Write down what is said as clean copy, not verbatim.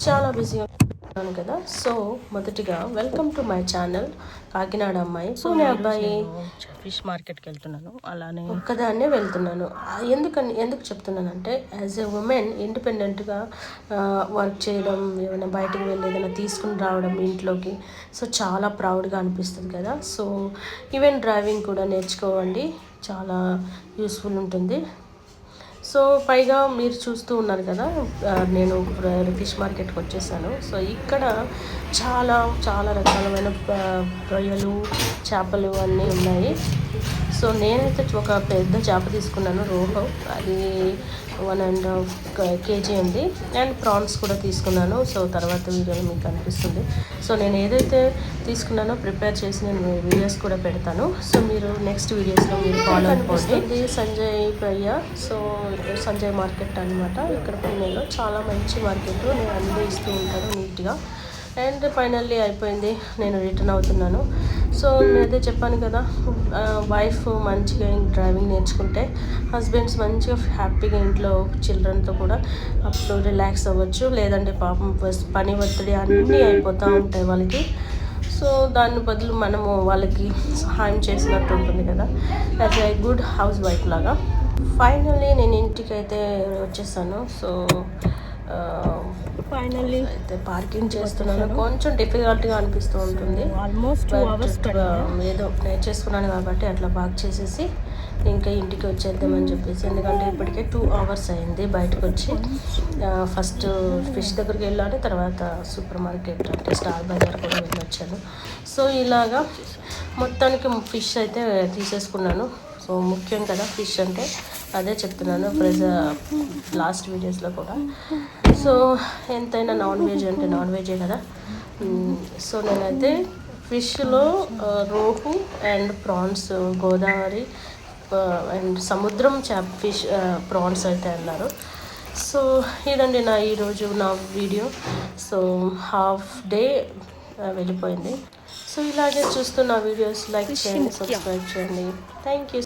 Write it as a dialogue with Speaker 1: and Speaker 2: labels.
Speaker 1: చాలా బిజీగా ఉన్నాను కదా. సో మొదటిగా welcome to my channel Kakinada అమ్మాయి. సో నేను అబ్బాయి ఫిష్ మార్కెట్కి వెళ్తున్నాను, అలానే ఒక్కదాన్నే వెళ్తున్నాను. ఎందుకు చెప్తున్నానంటే యాజ్ ఎ ఉమెన్ ఇండిపెండెంట్గా వర్క్ చేయడం, ఏమైనా బయటకు వెళ్ళి ఏదైనా తీసుకుని రావడం ఇంట్లోకి, సో చాలా ప్రౌడ్గా అనిపిస్తుంది కదా. సో ఈవెన్ డ్రైవింగ్ కూడా నేర్చుకోవండి, చాలా యూస్ఫుల్ ఉంటుంది. సో పైగా మీరు చూస్తూ ఉన్నారు కదా, నేను ఫిష్ మార్కెట్కి వచ్చేసాను. సో ఇక్కడ చాలా చాలా రకాలమైన రొయ్యలు, చేపలు అన్నీ ఉన్నాయి. సో నేనైతే ఒక పెద్ద చేప తీసుకున్నాను, రోహో, అది 1.5 kg ఉంది. అండ్ ప్రాన్స్ కూడా తీసుకున్నాను. సో తర్వాత వీడియోలో మీకు కనిపిస్తుంది. సో నేను ఏదైతే తీసుకున్నానో ప్రిపేర్ చేసి నేను వీడియోస్ కూడా పెడతాను. సో మీరు నెక్స్ట్ వీడియోస్లో మీరు ఫాలో అయిపోండి. సంజయ్ భయ్య, సో సంజయ్ మార్కెట్ అనమాట. ఇక్కడ పుణేలో చాలా మంచి మార్కెట్, నేను అన్నీ ఇస్తూ ఉంటాను నీట్గా. అండ్ ఫైనల్లీ అయిపోయింది, నేను రిటర్న్ అవుతున్నాను. సో నేనైతే చెప్పాను కదా, వైఫ్ మంచిగా డ్రైవింగ్ నేర్చుకుంటే హస్బెండ్స్ మంచిగా హ్యాపీగా ఇంట్లో చిల్డ్రన్తో కూడా అప్పుడు రిలాక్స్ అవ్వచ్చు. లేదంటే పాపం పని ఒత్తిడి అన్నీ అయిపోతూ ఉంటాయి వాళ్ళకి. సో దాని బదులు మనము వాళ్ళకి సహాయం చేసినట్టు ఉంటుంది కదా, as a good house wife లాగా. ఫైనల్లీ నేను ఇంటికి అయితే వచ్చేసాను. సో ఫైనల్లీ అయితే పార్కింగ్ చేస్తున్నాను. కొంచెం డిఫికల్ట్గా అనిపిస్తూ ఉంటుంది, ఆల్మోస్ట్ ఏదో నేర్చేసుకున్నాను కాబట్టి అట్లా పార్క్ చేసేసి ఇంకా ఇంటికి వచ్చేద్దామని చెప్పేసి. ఎందుకంటే ఇప్పటికే 2 hours అయింది బయటకు వచ్చి. ఫస్ట్ ఫిష్ దగ్గరికి వెళ్ళాలి, తర్వాత సూపర్ మార్కెట్ అంటే స్టార్ బజార్ కూడా వెళ్ళొచ్చాను. సో ఇలాగా మొత్తానికి ఫిష్ అయితే తీసేసుకున్నాను. సో ముఖ్యం కదా ఫిష్ అంటే, అదే చెప్తున్నాను లాస్ట్ వీడియోస్లో కూడా. సో ఎంతైనా నాన్ వెజ్ అంటే నాన్ వెజే కదా. సో నేనైతే ఫిష్లో rohu and prawns, Godavari and సముద్రం ఫిష్ ప్రాన్స్ అయితే అన్నారు. సో ఇదండి ఈరోజు నా వీడియో. సో హాఫ్ డే వెళ్ళిపోయింది. సో ఇలాగే చూస్తున్న వీడియోస్ లైక్ చేయండి, సబ్స్క్రైబ్ చేయండి. Thank you.